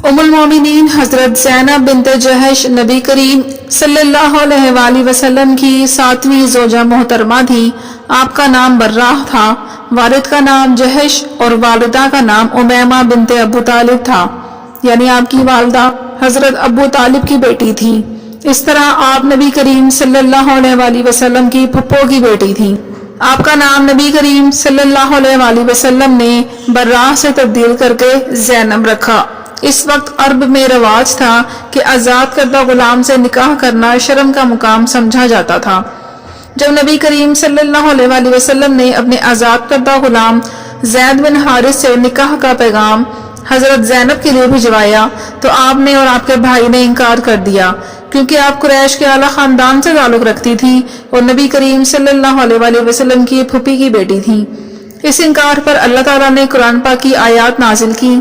ام المومنین حضرت زینب بنت جہش نبی کریم صلی اللہ علیہ وآلہ وسلم کی 7ویں زوجہ محترمہ تھی۔ آپ کا نام براہ تھا، والد کا نام جہش اور والدہ کا نام امیمہ بنت ابو طالب تھا، یعنی آپ کی والدہ حضرت ابو طالب کی بیٹی تھی۔ اس طرح آپ نبی کریم صلی اللہ علیہ وآلہ وسلم کی پھپھو کی بیٹی تھی۔ آپ کا نام نبی کریم صلی اللہ علیہ وآلہ وسلم نے براہ سے تبدیل کر کے زینب رکھا۔ اس وقت عرب میں رواج تھا کہ آزاد کردہ غلام سے نکاح کرنا شرم کا مقام سمجھا جاتا تھا۔ جب نبی کریم صلی اللہ علیہ وآلہ وسلم نے اپنے آزاد کردہ غلام زید بن حارث سے نکاح کا پیغام حضرت زینب کے لیے بھجوایا تو آپ نے اور آپ کے بھائی نے انکار کر دیا، کیونکہ آپ قریش کے اعلیٰ خاندان سے تعلق رکھتی تھی اور نبی کریم صلی اللہ علیہ وآلہ وسلم کی پھوپھی کی بیٹی تھی۔ اس انکار پر اللہ تعالیٰ نے قرآن پاک کی آیات نازل کی،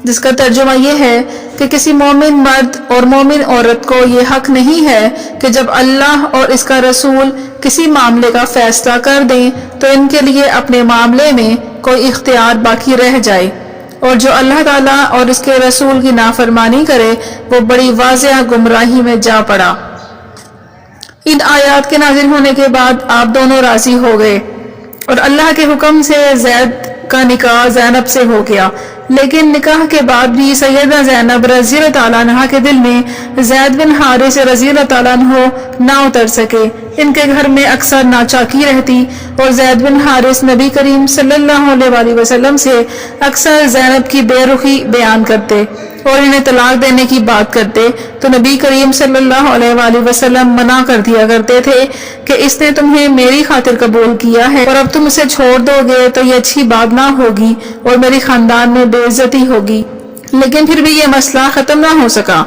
جس کا ترجمہ یہ ہے کہ کسی مومن مرد اور مومن عورت کو یہ حق نہیں ہے کہ جب اللہ اور اس کا رسول کسی معاملے کا فیصلہ کر دیں تو ان کے لیے اپنے معاملے میں کوئی اختیار باقی رہ جائے، اور جو اللہ تعالیٰ اور اس کے رسول کی نافرمانی کرے وہ بڑی واضح گمراہی میں جا پڑا۔ ان آیات کے نازل ہونے کے بعد آپ دونوں راضی ہو گئے اور اللہ کے حکم سے زید کا نکاح زینب سے ہو گیا، لیکن نکاح کے بعد بھی سیدہ زینب رضی اللہ تعالیٰ عنہ کے دل میں زید بن حارث رضی اللہ تعالیٰ عنہ نہ اتر سکے۔ ان کے گھر میں اکثر ناچاکی رہتی اور زید بن حارث نبی کریم صلی اللہ علیہ وآلہ وسلم سے اکثر زینب کی بے رخی بیان کرتے اور انہیں طلاق دینے کی بات کرتے تو نبی کریم صلی اللہ علیہ وآلہ وسلم منع کر دیا کرتے تھے کہ اس نے تمہیں میری خاطر قبول کیا ہے اور اب تم اسے چھوڑ دو گے تو یہ اچھی بات نہ ہوگی اور میری خاندان میں بے عزتی ہوگی۔ لیکن پھر بھی یہ مسئلہ ختم نہ ہو سکا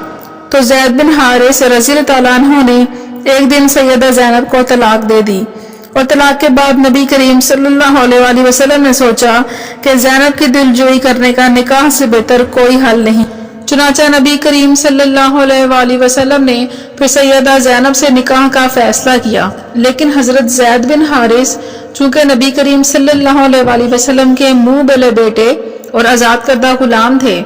تو زید بن حارث رضی اللہ تعالیٰ عنہ نے ایک دن سیدہ زینب کو طلاق دے دی، اور طلاق کے بعد نبی کریم صلی اللہ علیہ وآلہ وسلم نے سوچا کہ زینب کی دل جوئی کرنے کا نکاح سے بہتر کوئی حل نہیں، چنانچہ نبی کریم صلی اللہ علیہ وآلہ وسلم نے پھر سیدہ زینب سے نکاح کا فیصلہ کیا۔ لیکن حضرت زید بن حارث چونکہ نبی کریم صلی اللہ علیہ وآلہ وسلم کے منہ بولے بیٹے اور آزاد کردہ غلام تھے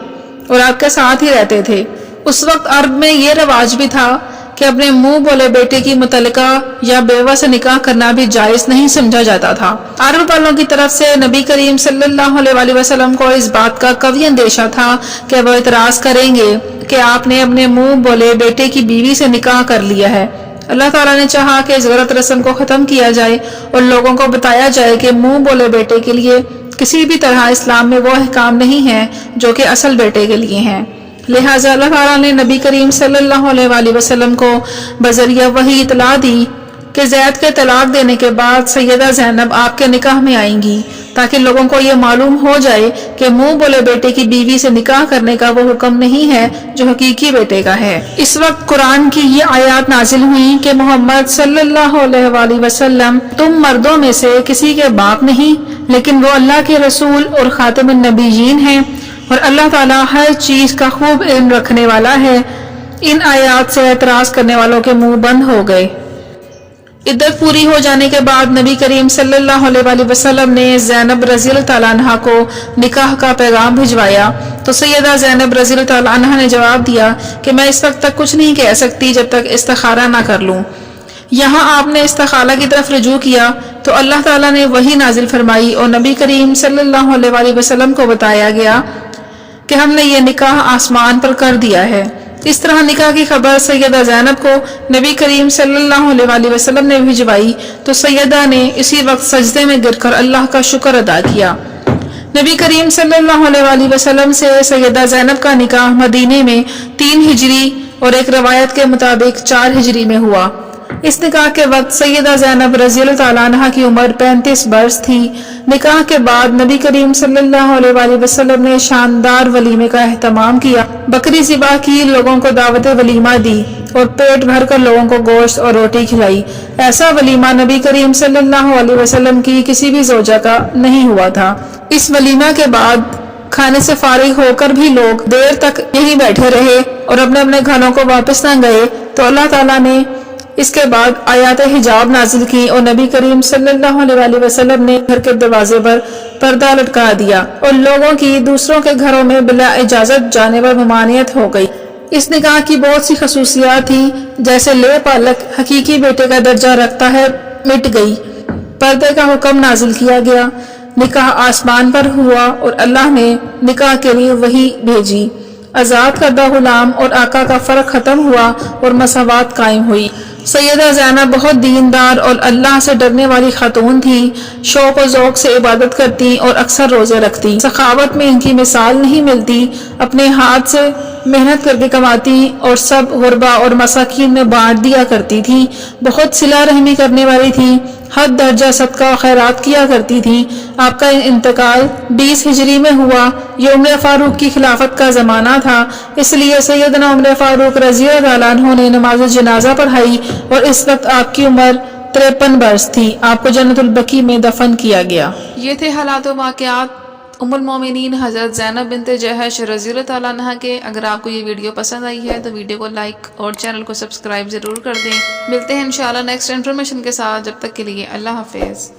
اور آپ کے ساتھ ہی رہتے تھے، اس وقت عرب میں یہ رواج بھی تھا کہ اپنے منہ بولے بیٹے کی متعلقہ یا بیوہ سے نکاح کرنا بھی جائز نہیں سمجھا جاتا تھا۔ عرب والوں کی طرف سے نبی کریم صلی اللہ علیہ وآلہ وسلم کو اس بات کا قوی اندیشہ تھا کہ وہ اعتراض کریں گے کہ آپ نے اپنے منہ بولے بیٹے کی بیوی سے نکاح کر لیا ہے۔ اللہ تعالیٰ نے چاہا کہ اس غلط رسم کو ختم کیا جائے اور لوگوں کو بتایا جائے کہ منہ بولے بیٹے کے لیے کسی بھی طرح اسلام میں وہ احکام نہیں ہیں جو کہ اصل بیٹے کے لیے ہیں۔ لہٰذا اللہ تعالیٰ نے نبی کریم صلی اللہ علیہ وآلہ وسلم کو بذریعہ وحی اطلاع دی کہ زید کے طلاق دینے کے بعد سیدہ زینب آپ کے نکاح میں آئیں گی، تاکہ لوگوں کو یہ معلوم ہو جائے کہ منہ بولے بیٹے کی بیوی سے نکاح کرنے کا وہ حکم نہیں ہے جو حقیقی بیٹے کا ہے۔ اس وقت قرآن کی یہ آیات نازل ہوئیں کہ محمد صلی اللہ علیہ وآلہ وسلم تم مردوں میں سے کسی کے باپ نہیں، لیکن وہ اللہ کے رسول اور خاتم النبیین ہیں اور اللہ تعالیٰ ہر چیز کا خوب علم رکھنے والا ہے۔ ان آیات سے اعتراض کرنے والوں کے منہ بند ہو گئے۔ عدت پوری ہو جانے کے بعد نبی کریم صلی اللہ علیہ وآلہ وسلم نے زینب رضی اللہ تعالیٰ عنہ کو نکاح کا پیغام بھجوایا تو سیدہ زینب رضی اللہ تعالیٰ عنہ نے جواب دیا کہ میں اس وقت تک کچھ نہیں کہہ سکتی جب تک استخارہ نہ کر لوں۔ یہاں آپ نے استخارہ کی طرف رجوع کیا تو اللہ تعالیٰ نے وحی نازل فرمائی اور نبی کریم صلی اللہ علیہ وآلہ وسلم کو بتایا گیا کہ ہم نے یہ نکاح آسمان پر کر دیا ہے۔ اس طرح نکاح کی خبر سیدہ زینب کو نبی کریم صلی اللہ علیہ وآلہ وسلم نے بھجوائی تو سیدہ نے اسی وقت سجدے میں گر کر اللہ کا شکر ادا کیا۔ نبی کریم صلی اللہ علیہ وآلہ وسلم سے سیدہ زینب کا نکاح مدینے میں 3 ہجری اور ایک روایت کے مطابق 4 ہجری میں ہوا۔ اس نکاح کے وقت سیدہ زینب رضی اللہ تعالیٰ عنہ کی عمر 35 برس تھی۔ نکاح کے بعد نبی کریم صلی اللہ علیہ وآلہ وسلم نے شاندار ولیمے کا اہتمام کیا، بکری ذبح کی، لوگوں کو دعوت ولیمہ دی اور پیٹ بھر کر لوگوں کو گوشت اور روٹی کھلائی۔ ایسا ولیمہ نبی کریم صلی اللہ علیہ وسلم کی کسی بھی زوجہ کا نہیں ہوا تھا۔ اس ولیمہ کے بعد کھانے سے فارغ ہو کر بھی لوگ دیر تک یہیں بیٹھے رہے اور اپنے اپنے گھروں کو واپس نہ گئے تو اللہ تعالیٰ نے اس کے بعد آیات حجاب نازل کی اور نبی کریم صلی اللہ علیہ وسلم نے گھر کے دروازے پر پردہ لٹکا دیا اور لوگوں کی دوسروں کے گھروں میں بلا اجازت جانے پر ممانعت ہو گئی۔ اس نکاح کی بہت سی خصوصیات تھیں، جیسے لے پالک حقیقی بیٹے کا درجہ رکھتا ہے، مٹ گئی۔ پردے کا حکم نازل کیا گیا، نکاح آسمان پر ہوا اور اللہ نے نکاح کے لیے وحی بھیجی، آزاد کردہ غلام اور آقا کا فرق ختم ہوا اور مساوات قائم ہوئی۔ سیدہ زینب بہت دیندار اور اللہ سے ڈرنے والی خاتون تھی، شوق و ذوق سے عبادت کرتی اور اکثر روزے رکھتی۔ سخاوت میں ان کی مثال نہیں ملتی، اپنے ہاتھ سے محنت کر کے کماتی اور سب غربا اور مساکین میں بانٹ دیا کرتی تھی۔ بہت صلہ رحمی کرنے والی تھی، حد درجہ صدقہ و خیرات کیا کرتی تھی۔ آپ کا انتقال 20 ہجری میں ہوا، یہ عمر فاروق کی خلافت کا زمانہ تھا، اس لیے سیدنا عمر فاروق رضی اللہ عنہ نے نماز جنازہ پڑھائی اور اس وقت آپ کی عمر 53 برس تھی۔ آپ کو جنت البقیع میں دفن کیا گیا۔ یہ تھے حالات و واقعات ام المومنین حضرت زینب بنت جحش رضی اللہ تعالیٰ عنہ کے۔ اگر آپ کو یہ ویڈیو پسند آئی ہے تو ویڈیو کو لائک اور چینل کو سبسکرائب ضرور کر دیں۔ ملتے ہیں انشاءاللہ نیکسٹ انفارمیشن کے ساتھ، جب تک کے لیے اللہ حافظ۔